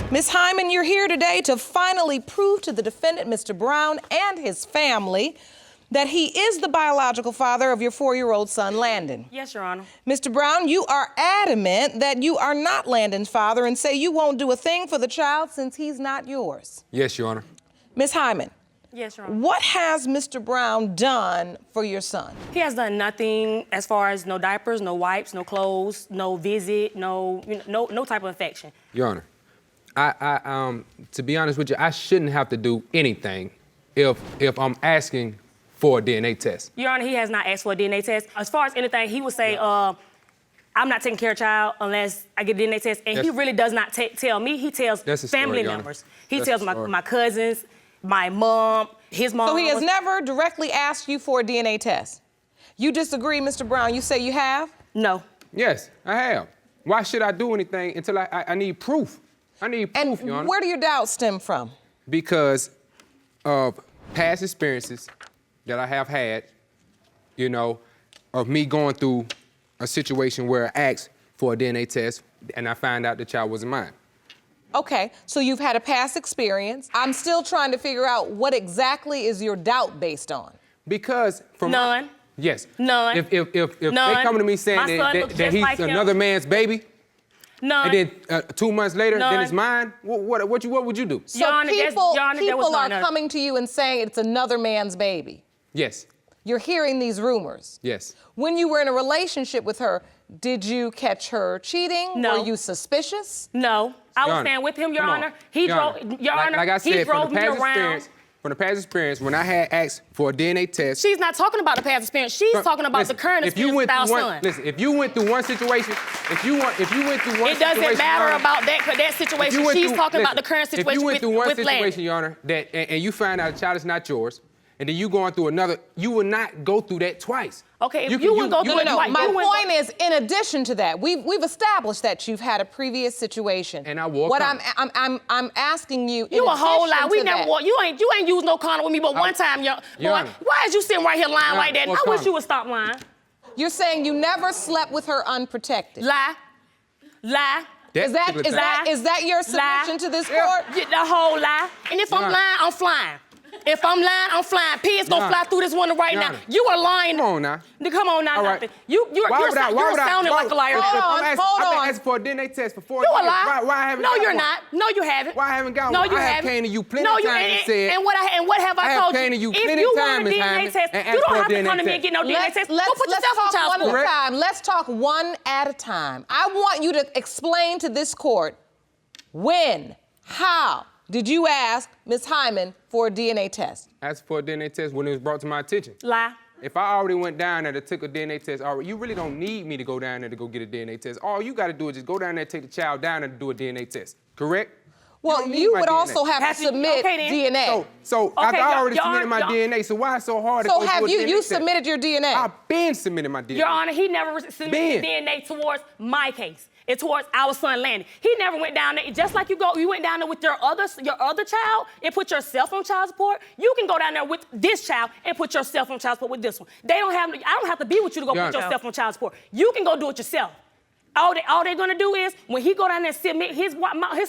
Ms. Hyman, you're here today to finally prove to the defendant, Mr. Brown, and his family that he is the biological father of your 4-year-old son, Landon. Yes, Your Honor. Mr. Brown, you are adamant that you are not Landon's father and say you won't do a thing for the child since he's not yours. Yes, Your Honor. Ms. Hyman. Yes, Your Honor. What has Mr. Brown done for your son? He has done nothing as far as no diapers, no wipes, no clothes, no visit, no type of affection. Your Honor, I to be honest with you, I shouldn't have to do anything if I'm asking for a DNA test. Your Honor, he has not asked for a DNA test. As far as anything, he would say, I'm not taking care of child unless I get a DNA test. And he really does not tell me. He tells family members. He tells my cousins, my mom, his mom. So he has never directly asked you for a DNA test? You disagree, Mr. Brown? You say you have? No. Yes, I have. Why should I do anything until I need proof? I need proof, Your Honor. And where do your doubts stem from? Because of past experiences that I have had, you know, of me going through a situation where I asked for a DNA test and I found out the child wasn't mine. Okay, so you've had a past experience. I'm still trying to figure out what exactly is your doubt based on? Because from None. Yes. None. If they None. come to me saying that he's like another man's baby, none. and then 2 months later, None. then it's mine, what would you do? So Your Honor, people are none. coming to you and saying it's another man's baby. Yes. You're hearing these rumors. Yes. When you were in a relationship with her, did you catch her cheating? No. Were you suspicious? No. I Your was Honor, staying with him, Your come on. Honor. He Your drove, Honor. Your Honor, like I said, he drove me around. From the past experience, when I had asked for a DNA test. She's not talking about the past experience. She's talking about the current experience with our son. Listen, if you went through one situation, it doesn't matter about that situation. She's talking about the current situation with Landon. If you went through one situation, Your Honor, and you find out a child is not yours, and then you going through another, you will not go through that twice. Okay, if you wouldn't go through it twice. My point is, in addition to that, we've established that you've had a previous situation. And I walked. What I'm asking you. You a whole lie. We never. You ain't used no condom with me, but one time, boy. Why is you sitting right here lying like that? I wish you would stop lying. You're saying you never slept with her unprotected. Lie. Is that your submission to this court? The whole lie. And if I'm lying, I'm flying. If I'm lying, I'm flying. Pigs gonna fly through this window right now. You are lying. Come on now. Come on now. Right. You're sounding like a liar. Hold on. I've been asking for a DNA test before. You a liar. Why I haven't No, got you're one? not. No, you haven't. Why I haven't got no, one? You I have haven't. came to you plenty of times and said. And what have I told you? came to you if plenty you of want times, a DNA Hyman, test, and you asked don't for a have to DNA come to me and test. get no DNA test. Go put Let's yourself on talk child one support. at a time. Let's talk one at a time. I want you to explain to this court when, how did you ask Ms. Hyman for a DNA test? Asked for a DNA test when it was brought to my attention. Lie. If I already went down there to take a DNA test, you really don't need me to go down there to go get a DNA test. All you got to do is just go down there and take the child down there to do a DNA test. Correct? Well, you would also have to submit DNA. So Okay, I already Your submitted my Honor, DNA, so why it's so hard to So go have do a DNA you test? submitted your DNA? I've been submitting my DNA. Your Honor, he never submitted DNA towards my case. It's towards our son Landon. He never went down there. Just like you went down there with your other child and put yourself on child support. You can go down there with this child and put yourself on child support with this one. I don't have to be with you to go put yourself on child support. You can go do it yourself. All they're gonna do is when he go down there and submit his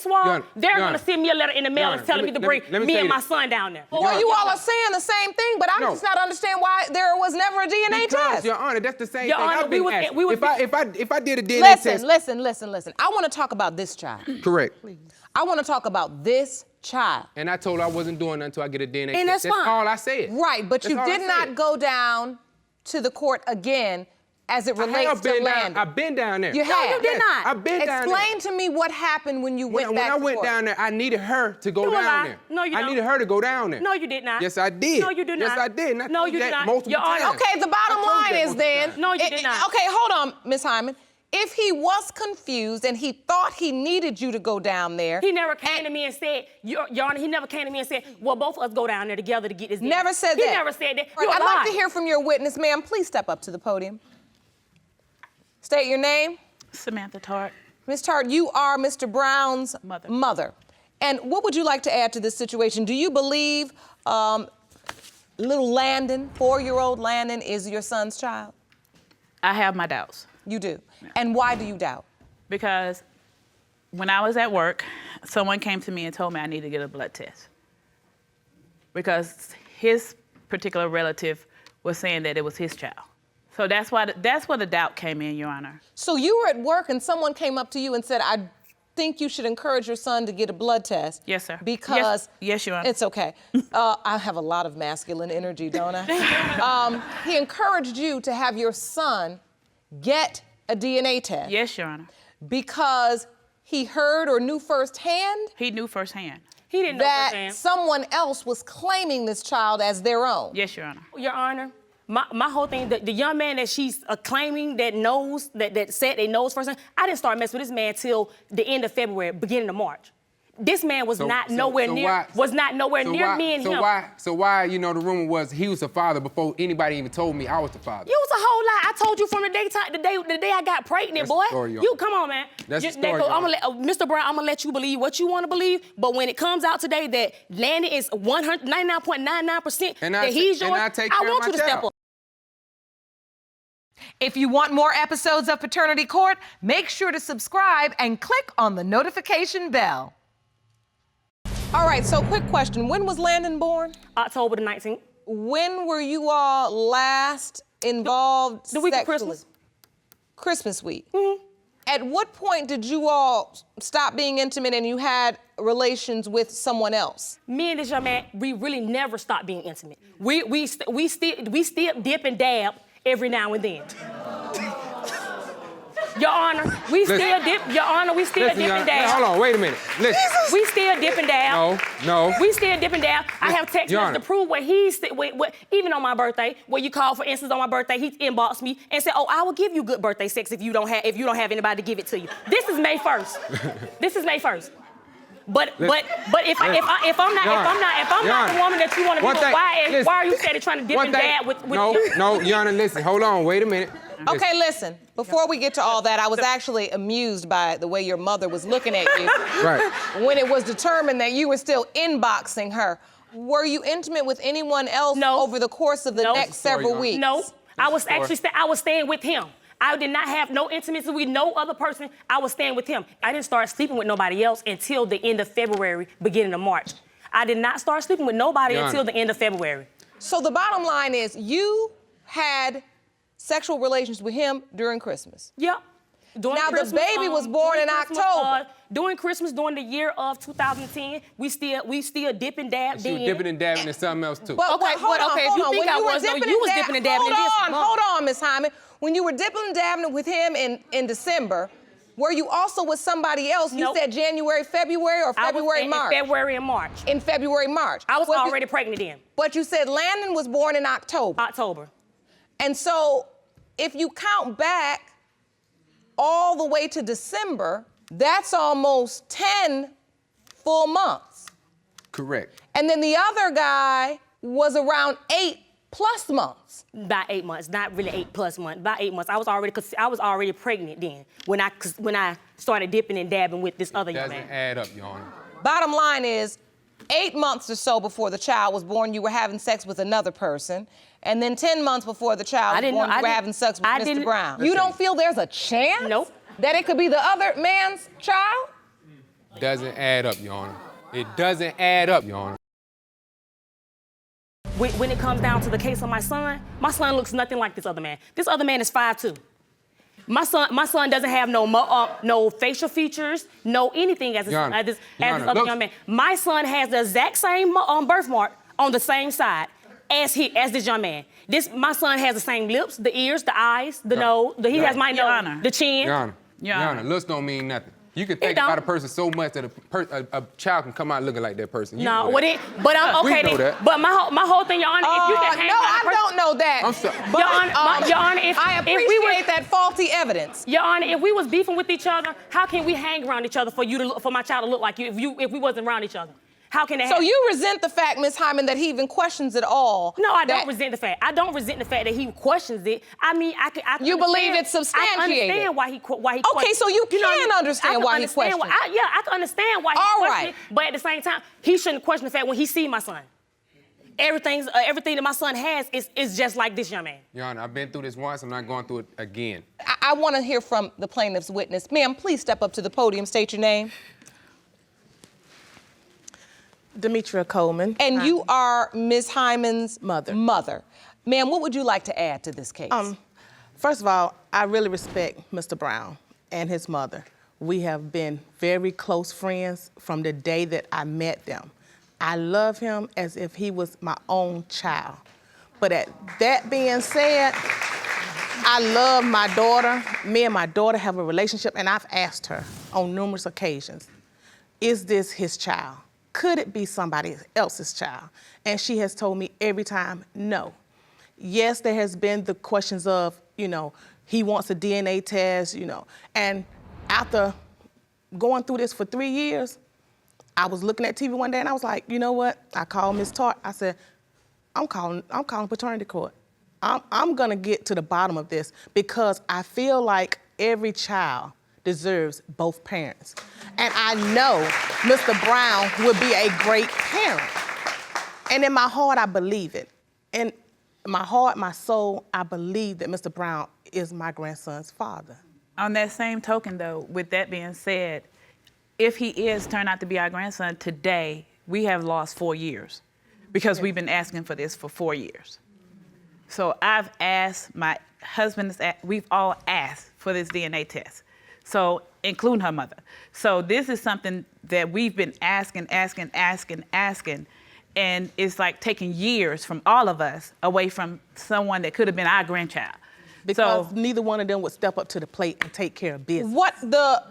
swab, they're gonna send me a letter in the mail telling me to bring me and my son down there. Well, you all are saying the same thing, but I'm just not understanding why there was never a DNA test. Your Honor, that's the same Your thing Honor, I've been asking. If I did a DNA test. Listen. I want to talk about this child. Correct. Please. I want to talk about this child. And I told her I wasn't doing nothing until I get a DNA test. And that's fine. That's all I said. Right, but you did not go down to the court again as it relates to Landon. I've been down there. You have? No, you did not. I've been down there. Explain to me what happened when you went back to court. When I went down there, I needed her to go down there. No, you don't. I needed her to go down there. No, you did not. Yes, I did. No, you did not. Yes, I did. No, you did not. Multiple Your Honor. times. Okay, the bottom line is then. No, you did not. Okay, hold on, Ms. Hyman. If he was confused and he thought he needed you to go down there. He never came to me and said, Your Honor, he never came to me and said, well, both of us go down there together to get this. Never said that. He never said that. Right, I'd like to hear from your witness, ma'am. Please step up to the podium. State your name. Samantha Tart. Ms. Tart, you are Mr. Brown's mother. And what would you like to add to this situation? Do you believe little Landon, 4-year-old Landon, is your son's child? I have my doubts. You do. And why do you doubt? Because when I was at work, someone came to me and told me I need to get a blood test because his particular relative was saying that it was his child. So that's where the doubt came in, Your Honor. So you were at work and someone came up to you and said, I think you should encourage your son to get a blood test. Yes, sir. Because yes, Your Honor. It's okay. I have a lot of masculine energy, don't I? He encouraged you to have your son get a DNA test. Yes, Your Honor. Because he heard or knew firsthand. He knew firsthand. He didn't know that firsthand. someone else was claiming this child as their own. Yes, Your Honor. Your Honor, my whole thing, the young man that she's claiming that knows, that said they knows firsthand, I didn't start messing with this man till the end of February, beginning of March. This man was not nowhere near me and him. So why, you know, the rumor was he was the father before anybody even told me I was the father? You was a whole lie. I told you from the day I got pregnant, That's boy. the story, You come on, man. That's the story, Mr. Brown, I'm gonna let you believe what you want to believe. But when it comes out today that Landon is 99.99% that he's yours, I want you to step up. If you want more episodes of Paternity Court, make sure to subscribe and click on the notification bell. All right, so quick question. When was Landon born? October the 19th. When were you all last involved The week of sexually? Christmas. Christmas week. Mm-hmm. At what point did you all stop being intimate and you had relations with someone else? Me and this young man, we really never stopped being intimate. We still dip and dab every now and then. Your Honor, we still dip and dab. Hold on, wait a minute. Listen. We still dip and dab. No. We still dip and dab. I have text messages to prove what even on my birthday, where you called, for instance, on my birthday, he inboxed me and said, "Oh, I will give you good birthday sex if you don't have anybody to give it to you." This is May 1st. This is May 1st. But if I'm not the woman that you want to be with, why are you steady trying to dip and dab with No, Your Honor, listen, hold on, wait a minute. Okay, listen. Before we get to all that, I was actually amused by the way your mother was looking at you. Right. When it was determined that you were still inboxing her. Were you intimate with anyone else over the course of the next several weeks? No. I was staying with him. I did not have no intimacy with no other person. I was staying with him. I didn't start sleeping with nobody else until the end of February, beginning of March. I did not start sleeping with nobody until the end of February. So the bottom line is you had sexual relations with him during Christmas. Yep. Now the baby was born in October. During Christmas, during the year of 2010, we still dip and dab. She was dipping and dabbing in something else too. But hold on. If you think I was, no, you was dipping and dabbing in this. Hold on, Miss Hyman. When you were dipping and dabbing with him in December, were you also with somebody else? You said January, February, or February, March? In February and March. In February, March. I was already pregnant then. But you said Landon was born in October. October. And so if you count back all the way to December, that's almost 10 full months. Correct. And then the other guy was around 8+ months. About 8 months, not really 8+ months. About 8 months. I was already pregnant then when I started dipping and dabbing with this other young man. Doesn't add up, Your Honor. Bottom line is, 8 months or so before the child was born, you were having sex with another person. And then 10 months before the child was born, you were having sex with Mr. Brown. You don't feel there's a chance that it could be the other man's child? Doesn't add up, Your Honor. It doesn't add up, Your Honor. When it comes down to the case of my son looks nothing like this other man. This other man is 5'2". My son doesn't have no facial features, no anything as this other young man. My son has the exact same birthmark on the same side as this young man. My son has the same lips, the ears, the eyes, the nose. He has my nose, the chin. Your Honor, looks don't mean nothing. You can think about a person so much that a child can come out looking like that person. But I'm okay. We know that. But my whole thing, Your Honor, if you can hang I don't know that. I'm sorry. Your Honor, I appreciate that faulty evidence. Your Honor, if we was beefing with each other, how can we hang around each other for my child to look like you if we wasn't around each other? How can that happen? So you resent the fact, Ms. Hyman, that he even questions it all? No, I don't resent the fact. I don't resent the fact that he questions it. I mean, I can You believe it's substantiated? I understand why he questions. Okay, so you can understand why he questions. I can understand why he questions it, but at the same time, he shouldn't question the fact when he sees my son. Everything that my son has is just like this young man. Your Honor, I've been through this once. I'm not going through it again. I want to hear from the plaintiff's witness. Ma'am, please step up to the podium. State your name. Demetria Coleman. And you are Ms. Hyman's Mother. Ma'am, what would you like to add to this case? First of all, I really respect Mr. Brown and his mother. We have been very close friends from the day that I met them. I love him as if he was my own child. But that being said, I love my daughter. Me and my daughter have a relationship, and I've asked her on numerous occasions, is this his child? Could it be somebody else's child? And she has told me every time, no. Yes, there has been the questions of, he wants a DNA test, and after going through this for 3 years, I was looking at TV one day and I was like, you know what? I called Miss Tart. I said, I'm calling paternity court. I'm gonna get to the bottom of this because I feel like every child deserves both parents. And I know Mr. Brown would be a great parent. And in my heart, I believe it. In my heart, my soul, I believe that Mr. Brown is my grandson's father. On that same token, though, with that being said, if he is turned out to be our grandson today, we have lost 4 years because we've been asking for this for 4 years. So I've asked, my husband, we've all asked for this DNA test, so including her mother. So this is something that we've been asking, and it's like taking years from all of us away from someone that could have been our grandchild. Because neither one of them would step up to the plate and take care of business. What the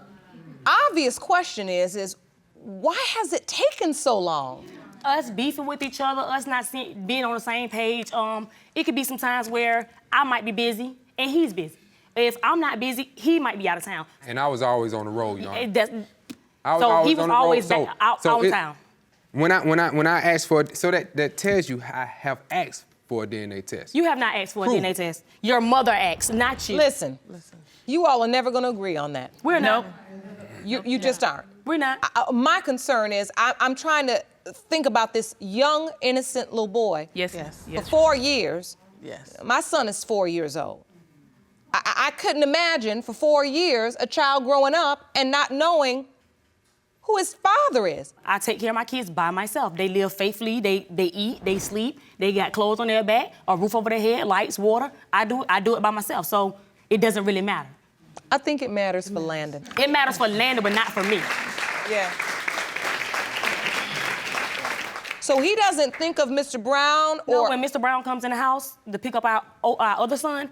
obvious question is why has it taken so long? Us beefing with each other, us not being on the same page. It could be some times where I might be busy and he's busy. If I'm not busy, he might be out of town. And I was always on the road, y'all. So he was always out of town. When I asked for it, so that tells you I have asked for a DNA test. You have not asked for a DNA test. Your mother asked, not you. Listen, you all are never gonna agree on that. We're not. You just aren't. We're not. My concern is I'm trying to think about this young, innocent little boy. Yes. For 4 years. Yes. My son is 4 years old. I couldn't imagine for 4 years a child growing up and not knowing who his father is. I take care of my kids by myself. They live faithfully, they eat, they sleep, they got clothes on their back, a roof over their head, lights, water. I do it by myself, so it doesn't really matter. I think it matters for Landon. It matters for Landon, but not for me. Yeah. So he doesn't think of Mr. Brown or... No, when Mr. Brown comes in the house to pick up our other son,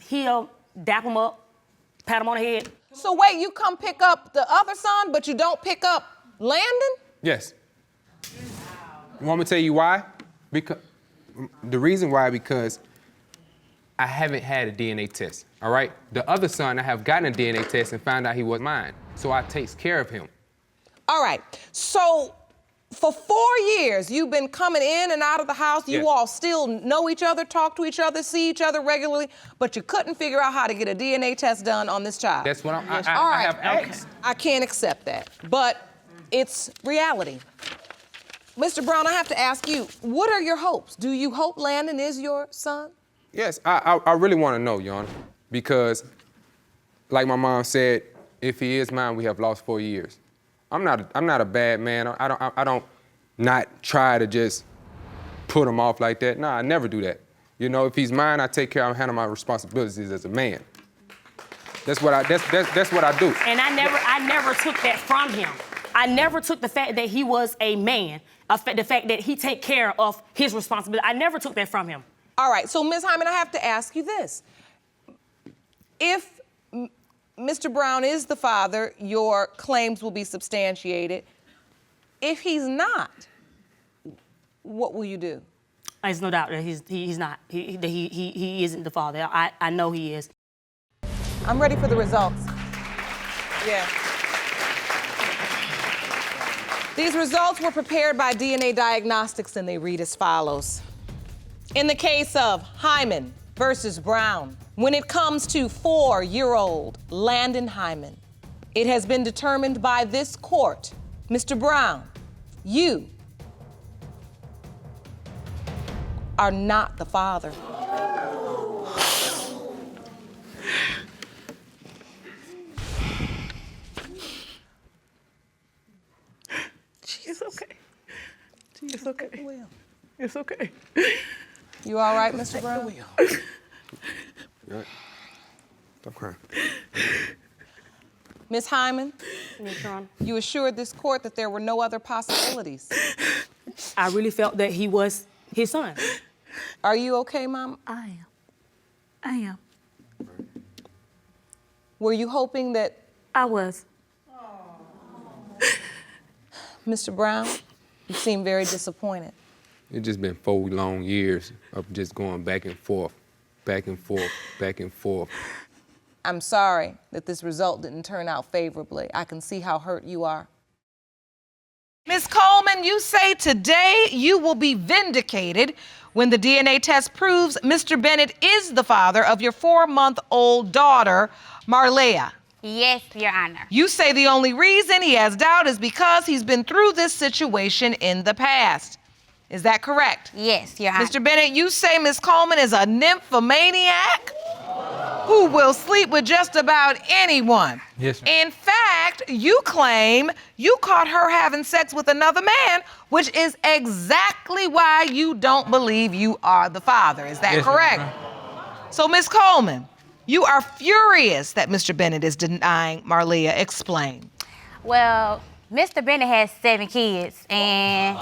he'll dap him up, pat him on the head. So wait, you come pick up the other son, but you don't pick up Landon? Yes. You want me to tell you why? Because the reason why, because I haven't had a DNA test, all right? The other son, I have gotten a DNA test and found out he was mine, so I takes care of him. All right, so for 4 years, you've been coming in and out of the house. Yes. You all still know each other, talk to each other, see each other regularly, but you couldn't figure out how to get a DNA test done on this child. That's what I All right, have asked. I can't accept that, but it's reality. Mr. Brown, I have to ask you, what are your hopes? Do you hope Landon is your son? Yes, I really want to know, Your Honor, because like my mom said, if he is mine, we have lost 4 years. I'm not a bad man. I don't not try to just put him off like that. No, I never do that. If he's mine, I take care. I handle my responsibilities as a man. That's what I do. And I never took that from him. I never took the fact that he was a man, the fact that he take care of his responsibility. I never took that from him. All right, so Ms. Hyman, I have to ask you this. If Mr. Brown is the father, your claims will be substantiated. If he's not, what will you do? There's no doubt that he's not. He isn't the father. I know he is. I'm ready for the results. Yeah. These results were prepared by DNA Diagnostics and they read as follows. In the case of Hyman versus Brown, when it comes to 4-year-old Landon Hyman, it has been determined by this court, Mr. Brown, you are not the father. She's okay. It's okay. It's okay. You all right, Mr. Brown? Right. Stop crying. Ms. Hyman, Yes, Your Honor. you assured this court that there were no other possibilities. I really felt that he was his son. Are you okay, Mom? I am. Were you hoping that, I was. Mr. Brown, you seem very disappointed? It's just been 4 long years of just going back and forth, back and forth, back and forth. I'm sorry that this result didn't turn out favorably. I can see how hurt you are. Ms. Coleman, you say today you will be vindicated when the DNA test proves Mr. Bennett is the father of your 4-month-old daughter, Marlea. Yes, Your Honor. You say the only reason he has doubt is because he's been through this situation in the past. Is that correct? Yes, Your Honor. Mr. Bennett, you say Ms. Coleman is a nymphomaniac who will sleep with just about anyone. Yes, ma'am. In fact, you claim you caught her having sex with another man, which is exactly why you don't believe you are the father. Is that Yes, correct? ma'am. So, Ms. Coleman, you are furious that Mr. Bennett is denying Marlea. Explain. Well, Mr. Bennett has 7 kids, and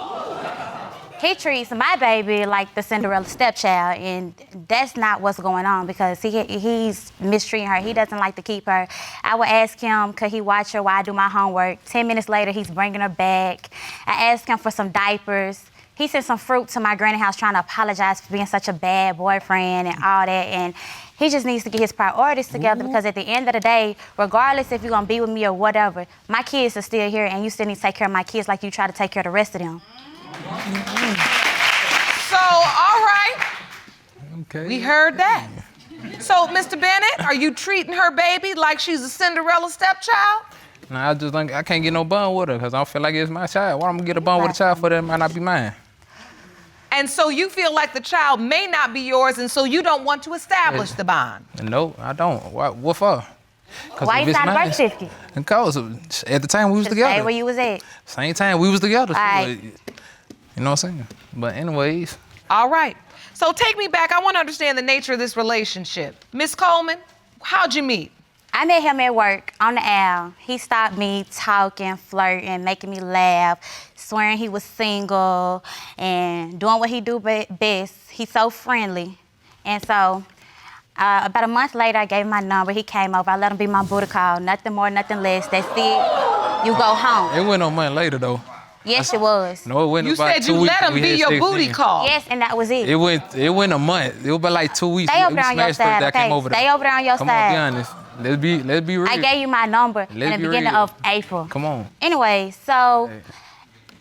he treats my baby like the Cinderella stepchild, and that's not what's going on because he's mistreating her. He doesn't like to keep her. I would ask him, could he watch her while I do my homework? 10 minutes later, he's bringing her back. I asked him for some diapers. He sent some fruit to my granny house trying to apologize for being such a bad boyfriend and all that, and he just needs to get his priorities together because at the end of the day, regardless if you're gonna be with me or whatever, my kids are still here and you still need to take care of my kids like you try to take care of the rest of them. So, all right, Okay. we heard that. So, Mr. Bennett, are you treating her baby like she's a Cinderella stepchild? Nah, I just think I can't get no bond with her because I don't feel like it's my child. Why am I gonna get a bond with a child for that might not be mine? And so you feel like the child may not be yours, and so you don't want to establish the bond. No, I don't. What for? Why you signed a birth certificate? Because at the time we was Stay together. where you was at. Same time we was together. So, Right. you know what I'm saying? But anyways, All right. So take me back. I want to understand the nature of this relationship. Miss Coleman, how'd you meet? I met him at work on the aisle. He stopped me talking, flirting, making me laugh, swearing he was single and doing what he do best. He's so friendly. And so about a month later, I gave him my number. He came over. I let him be my booty call. Nothing more, nothing less. That's it. You go home. it went on month later though. Yes, it was. No, it went You about said 2 you weeks. let him We be had your sex booty then. call. Yes, and that was it. It went a month. It was about like 2 weeks. Stay over We there on your smashed first side, day I came okay? over there. Stay over there on your Come side. on, be honest. Let's be real. I gave you my number in Let's the be beginning real. of April. Come on. Anyway, so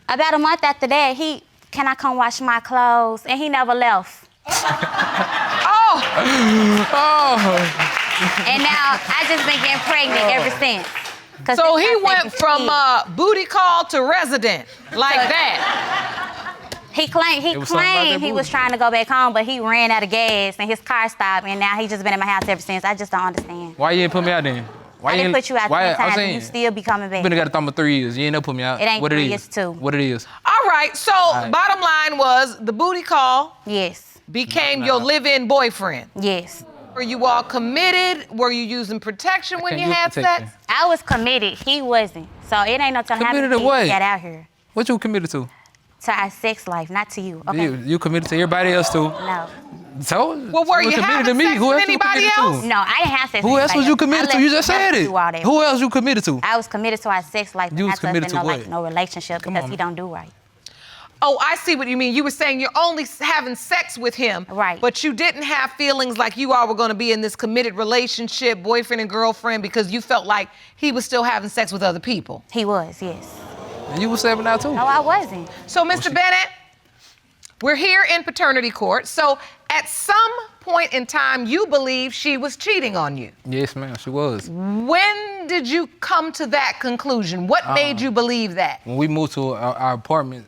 about a month after that, can I come wash my clothes? And he never left. Oh, And now I just been getting pregnant ever since. 'Cause so this he my went second from kid. booty call to resident, like that. He claimed was something about that he was booty. trying to go back home, but he ran out of gas and his car stopped, and now he just been in my house ever since. I just don't understand. Why you ain't put me out then? Why I didn't put you out why, 10 I'm times, saying, and you still be coming back. been together almost 3 years. You ain't never put me out. It ain't what 3, it is. it's 2. What it is. All right, so bottom line was the booty call Yes, became your live-in boyfriend. yes. Were you all committed? Were you using protection when can't you use had protection. sex? I was committed. He wasn't. So it ain't no telling how Committed many to what? kids got out here. What you committed to? To our sex life, not to you. Okay? You committed to everybody else too. No. So Well, were you committed having to me. sex Who with else you anybody committed else? to? No, I didn't have sex. Who with else was anybody you committed I to? You let just said him it. do all that. Who else you committed to? I was committed to our sex life, but You was not to us committed in to no, what? no relationship Come because on. he don't do right. Oh, I see what you mean. You were saying you're only having sex with him. Right. But you didn't have feelings like you all were going to be in this committed relationship, boyfriend and girlfriend, because you felt like he was still having sex with other people. He was, yes. And you was 7 out too. No, I wasn't. So, Mr. Bennett, we're here in paternity court. So, at some point in time, you believe she was cheating on you. Yes, ma'am. She was. When did you come to that conclusion? What made you believe that? When we moved to our apartment,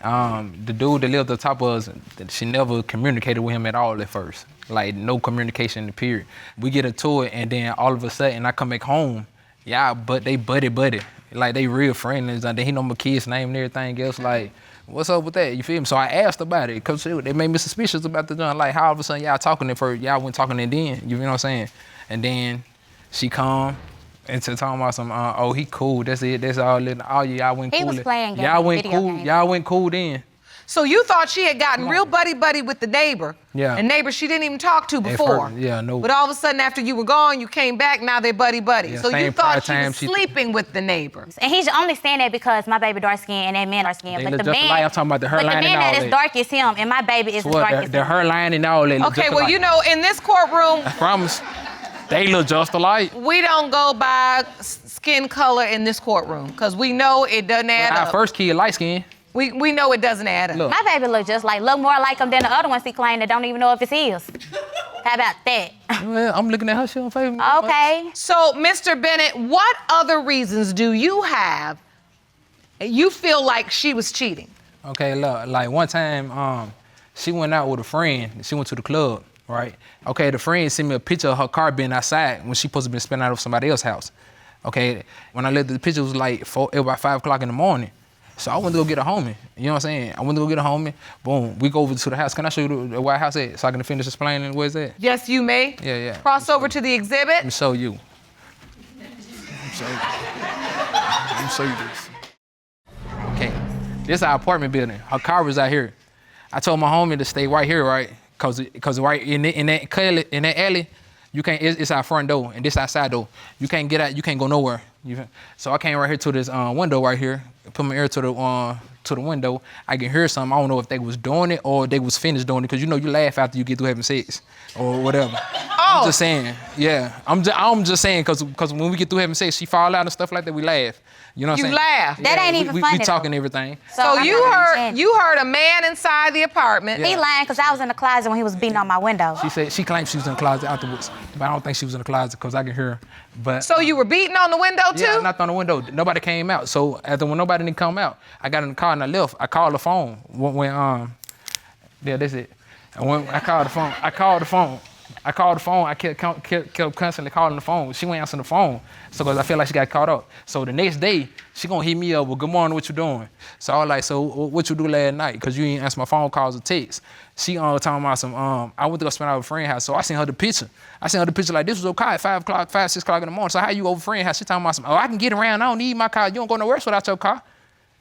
the dude that lived on top of us, she never communicated with him at all at first. Like, no communication, period. We get into it, and then all of a sudden, I come back home. Yeah, but they buddy. Like, they real friends. And then he know my kid's name and everything else. Like, what's up with that? You feel me? So I asked about it because they made me suspicious about the joint. Like, how all of a sudden y'all talking at first, y'all went talking and then, you know what I'm saying? And then she come and to talking about some, oh, he cool, that's it, that's all. Oh, y'all went cool. He was playing games, Y'all went video cool, games. y'all went cool then. So you thought she had gotten real buddy-buddy with the neighbor. Yeah. A neighbor she didn't even talk to before. first, yeah, no. But all of a sudden after you were gone, you came back, now they're buddy-buddy. Yeah, So you same thought she part was time sleeping with the neighbor. And he's only saying that because my baby dark skin and that man dark skin. They But look the just man, alike. I'm talking about the but the hairline man and all that is that. dark as him, and my baby is as dark as The him. hairline and all that. look Okay, just well, alike. you know, in this courtroom, I promise. They look just alike. we don't go by skin color in this courtroom because we know it doesn't add Our up. first kid light skin. We know it doesn't add up. Look. My baby look more like him than the other ones he claimed that don't even know if it's his. How about that? Well, I'm looking at her shit on Facebook. Okay. So, Mr. Bennett, what other reasons do you have you feel like she was cheating? Okay, look, like one time, she went out with a friend. She went to the club, right? Okay, the friend sent me a picture of her car being outside when she supposed to be spending out of somebody else's house. Okay, when I looked at the picture, it was like it was about 5 o'clock in the morning. So I went to go get a homie. You know what I'm saying? I went to go get a homie. Boom, we go over to the house. Can I show you the White House at so I can finish explaining where it's at? Yes, you may. Yeah. Cross over to the exhibit. Let me show you. Let me show you this. Okay, this is our apartment building. Her car was out here. I told my homie to stay right here, right? Cause right in that alley, you can't. It's our front door, and this outside door. You can't get out. You can't go nowhere. So I came right here to this window right here. Put my ear to the window. I can hear something. I don't know if they was doing it or they was finished doing it. Cause you know you laugh after you get through having sex or whatever. I'm just saying. Yeah. I'm just saying. Cause when we get through having sex, she fall out and stuff like that. We laugh. You know what I'm saying? You laugh. That ain't even we funny, talking though. everything. So I'm you not heard understanding. a man inside the apartment. He lying because I was in the closet when he was beating on my window. She said she claimed she was in the closet afterwards, but I don't think she was in the closet because I can hear her. But So you were beating on the window too? yeah, I knocked on the window. Nobody came out. So when nobody didn't come out, I got in the car and I left. I called the phone yeah, that's it. And when I called the phone. I kept constantly calling the phone. She went answering the phone. So cause I feel like she got caught up. So the next day, she gonna hit me up with, "Good morning, what you doing?" So I was like, "So what you do last night? Cause you ain't answer my phone calls or texts." She talking about some, I went to go spend out at a friend's house. So I sent her the picture. like, this was okay at 5 o'clock, 6 o'clock in the morning. So how you over friend's house? She talking about some, I can get around. I don't need my car. You don't go nowhere without your car.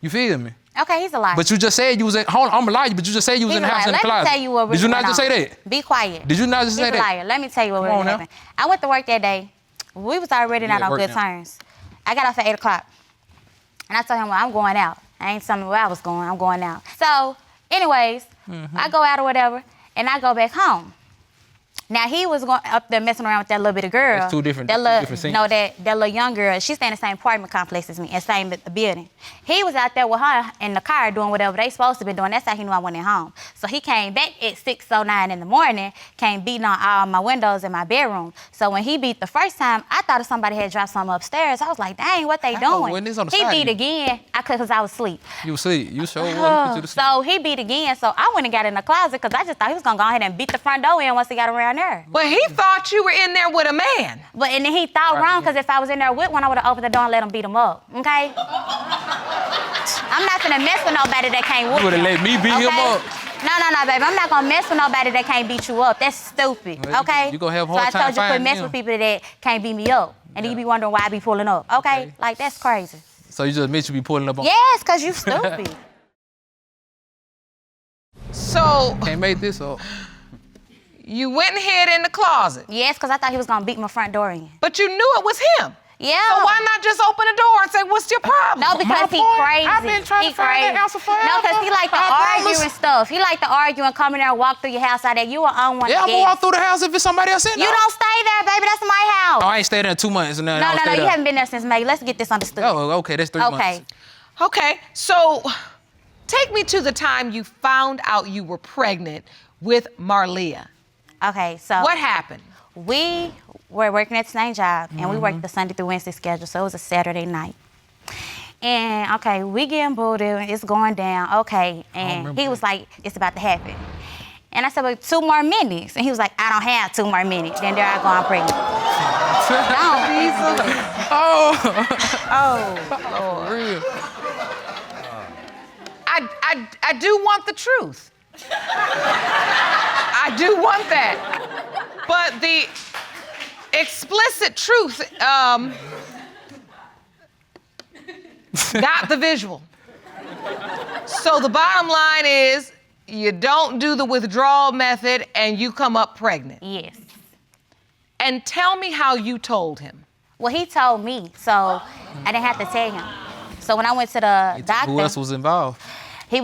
You feel me? Okay, he's a liar. But you just said you was in, hold on, I'm a liar, but you just said you was He's in the a house liar. in the Let me closet. tell you what really Did you not went just on. say that? Be quiet. Did you not just say He's a that? liar. Let me tell you what Come on really now. happened. I went to work that day. We was already not Yeah, on work good now. terms. I got off at 8 o'clock. And I told him, well, I'm going out. I ain't telling me where I was going. I'm going out. So, anyways, I go out or whatever, and I go back home. Now, he was going up there messing around with that little bitty girl. That's two different- that two little, different scenes. No, that little young girl, she stay in the same apartment complex as me, and same building. He was out there with her in the car doing whatever they supposed to be doing. That's how he knew I went in home. So he came back at 6:09 in the morning, came beating on all my windows in my bedroom. So when he beat the first time, I thought if somebody had dropped something upstairs. I was like, dang, what they How? doing? When this on the He side beat of you? again. I could because I was asleep. You see, you sure was. You So he beat again. So I went and got in the closet because I just thought he was gonna go ahead and beat the front door in once he got around there. But he thought you were in there with a man. But and then he thought wrong because if I was in there with one, I would have opened the door and let him beat him up. Okay? I'm not gonna mess with nobody that can't whoop You would've him, let me beat him okay? up. No, baby. I'm not gonna mess with nobody that can't beat you up. That's stupid. Well, Okay? you gonna have a So hard I time told you quit finding mess him. with people that can't beat me up. And then you be wondering why I be pulling up. Okay? Like that's crazy. So you just admit you be pulling up on. Yes, because you stupid. So Can't make this up. you went and hid in the closet, Yes, because I thought he was gonna beat my front door in. but you knew it was him. Yeah. So why not just open the door and say, what's your problem? No, because he crazy. I've been trying he to find that answer forever. No, because he like to I argue promise. and stuff. He like to argue and come in there and walk through your house like that. You are on one Yeah, I'm gonna walk through the house if it's somebody else in there. You don't stay there, baby. That's my house. Oh, I ain't stayed there in 2 months. And then I don't No, stay you there. haven't been there since May. Let's get this understood. Oh, okay, that's 3 Okay. months. Okay, so take me to the time you found out you were pregnant with Marlia. Okay, so What happened? we were working at the same job, and we worked the Sunday through Wednesday schedule, so it was a Saturday night. And, okay, we getting booted, it's going down, okay. And remember he was like, it's about to happen. And I said, well, 2 more minutes. And he was like, I don't have 2 more minutes. Then there I go, I'm pregnant. Oh, Oh, Lord. real. I I do want the truth. I do want that. But the explicit truth got the visual. So the bottom line is you don't do the withdrawal method and you come up pregnant. Yes. And tell me how you told him. Well, he told me, so I didn't have to tell him. So when I went to the doctor, Who else was involved? he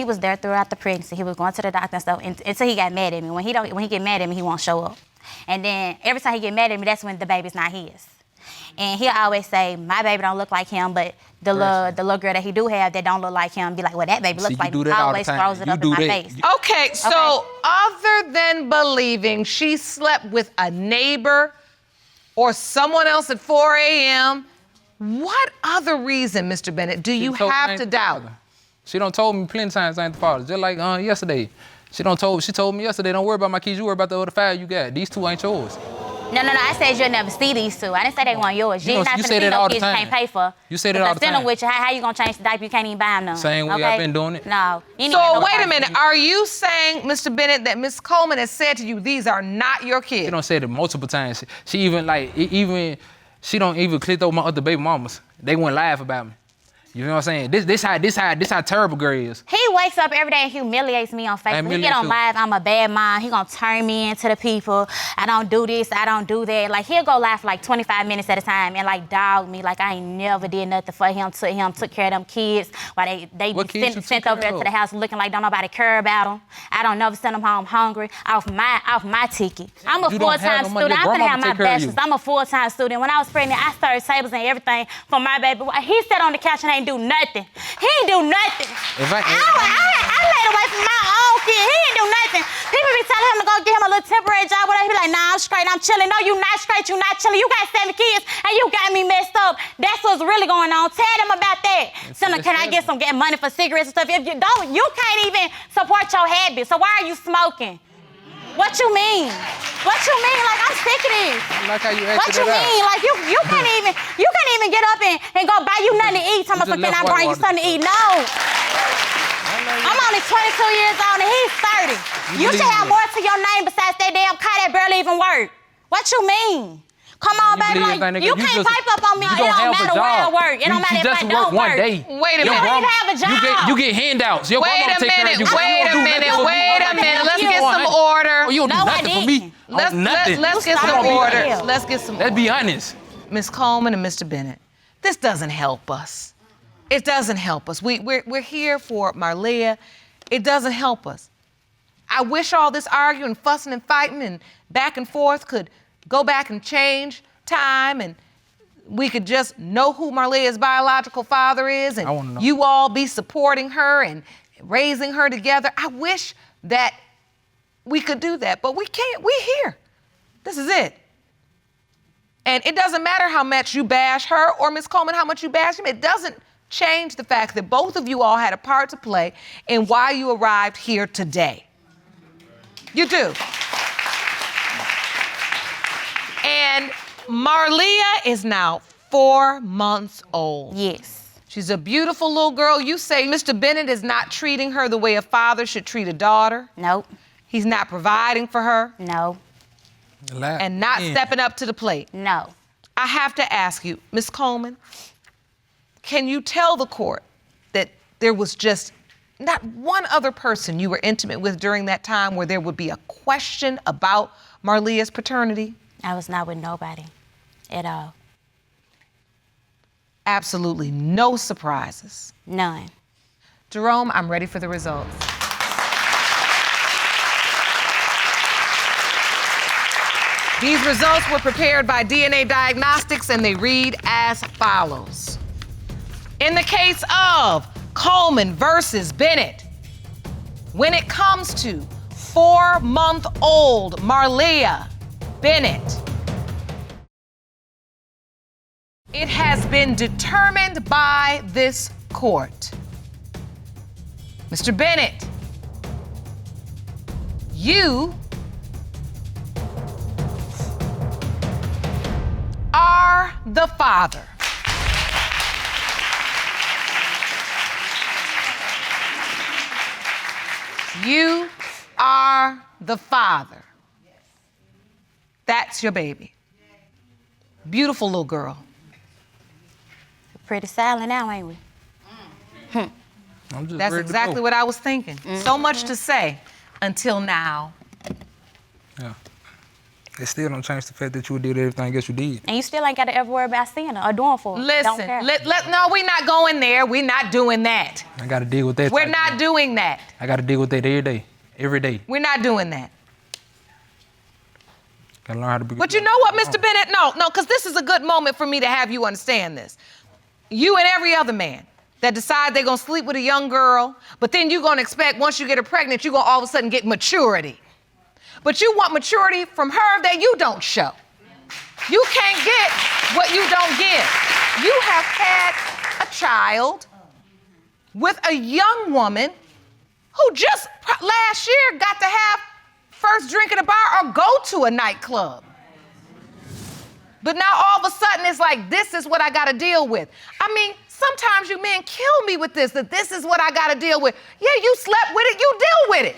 was there throughout the pregnancy. He was going to the doctor and stuff until he got mad at me. When he get mad at me, he won't show up. And then every time he get mad at me, that's when the baby's not his. And he'll always say, my baby don't look like him, but the little girl that he do have that don't look like him, be like, well, that baby looks like him. Always throws it up in my face. Okay, so other than believing she slept with a neighbor or someone else at 4 a.m., what other reason, Mr. Bennett, do you have to doubt? She done told me plenty times I ain't the father. Just like yesterday. She told me yesterday, don't worry about my kids, you worry about the other 5 you got. These 2 ain't yours. No, I said you'll never see these 2. I didn't say they weren't yours. You're not gonna see no kids you can't pay for. You say that all the send them time. with you. How you gonna change the diaper? You can't even buy them none. Same way I've been doing it. No. So wait a minute. Are you saying, Mr. Bennett, that Ms. Coleman has said to you, these are not your kids? She done said it multiple times. She even she don't even click over my other baby mamas. They wouldn't laugh about me. You know what I'm saying? This how terrible girl is. He wakes up every day and humiliates me on Facebook. He get on live, I'm a bad mom. He gonna turn me into the people. I don't do this, I don't do that. Like, he'll go live for like 25 minutes at a time and like dog me like I ain't never did nothing for him, took care of them kids while they be sent over there to the house looking like don't nobody care about them. I don't never send them home hungry off my ticket. I'm a full-time student. I'm gonna have my bachelor's. I'm a full-time student. When I was pregnant, I started tables and everything for my baby. He sat on the couch and ain't do nothing. He ain't do nothing. I laid away from my own kid. He ain't do nothing. People be telling him to go get him a little temporary job, whatever. He be like, nah, I'm straight, I'm chilling. No, you not straight, you not chilling. You got 7 kids and you got me messed up. That's what's really going on. Tell them about that. Tell them, can I get money for cigarettes and stuff? If you don't, you can't even support your habits. So why are you smoking? What you mean? What you mean? Like, I'm sick of this. I like how you What you mean? Like, you can't even get up and go buy you nothing to eat. Talking about something, I bring you something to eat. No. I'm only 22 years old and he's 30. You should have more to your name besides that damn car that barely even work. What you mean? Come on, baby. Like, you can't pipe up on me. It don't matter where I work. It don't matter if I don't work. Day. Wait a minute. You don't even have a job. You get handouts. Your Wait a minute. Let's get some order. Oh, you don't do nothing for me. Let's get some order. Let's get some order. Let's be honest. Ms. Coleman and Mr. Bennett, this doesn't help us. It doesn't help us. We're here for Marlia. It doesn't help us. I wish all this arguing, fussing and fighting and back and forth could go back and change time and we could just know who Marlia's biological father is and you all be supporting her and raising her together. I wish that we could do that, but we can't. We're here. This is it. And it doesn't matter how much you bash her or Ms. Coleman, how much you bash him. It doesn't change the fact that both of you all had a part to play in why you arrived here today. You do. And Marlia is now 4 months old. Yes. She's a beautiful little girl. You say Mr. Bennett is not treating her the way a father should treat a daughter. Nope. He's not providing for her. No. And not stepping up to the plate. No. I have to ask you, Ms. Coleman, can you tell the court that there was just not one other person you were intimate with during that time where there would be a question about Marlia's paternity? I was not with nobody at all. Absolutely no surprises. None. Jerome, I'm ready for the results. These results were prepared by DNA Diagnostics and they read as follows. In the case of Coleman versus Bennett, when it comes to 4-month-old Marlia Bennett, it has been determined by this court. Mr. Bennett, you are the father. the father. That's your baby. Beautiful little girl. Pretty silent now, ain't we? I'm just That's ready to exactly go. what I was thinking. So much to say until now. Yeah. It still don't change the fact that you did everything else you did. And you still ain't got to ever worry about seeing her or doing for her. Don't Listen, care. no, we're not going there. We're not doing that. I got to deal with that. We're type not of- doing that. I got to deal with that every day. Every day. We're not doing that. Got to learn how to be. But you know what, Mr. Bennett? No, because this is a good moment for me to have you understand this. You and every other man that decide they're going to sleep with a young girl, but then you're going to expect once you get her pregnant, you're going to all of a sudden get maturity. But you want maturity from her that you don't show. You can't get what you don't give. You have had a child with a young woman who just last year got to have first drink at a bar or go to a nightclub. But now all of a sudden it's like, this is what I gotta deal with. I mean, sometimes you men kill me with this, that this is what I gotta deal with. Yeah, you slept with it, you deal with it.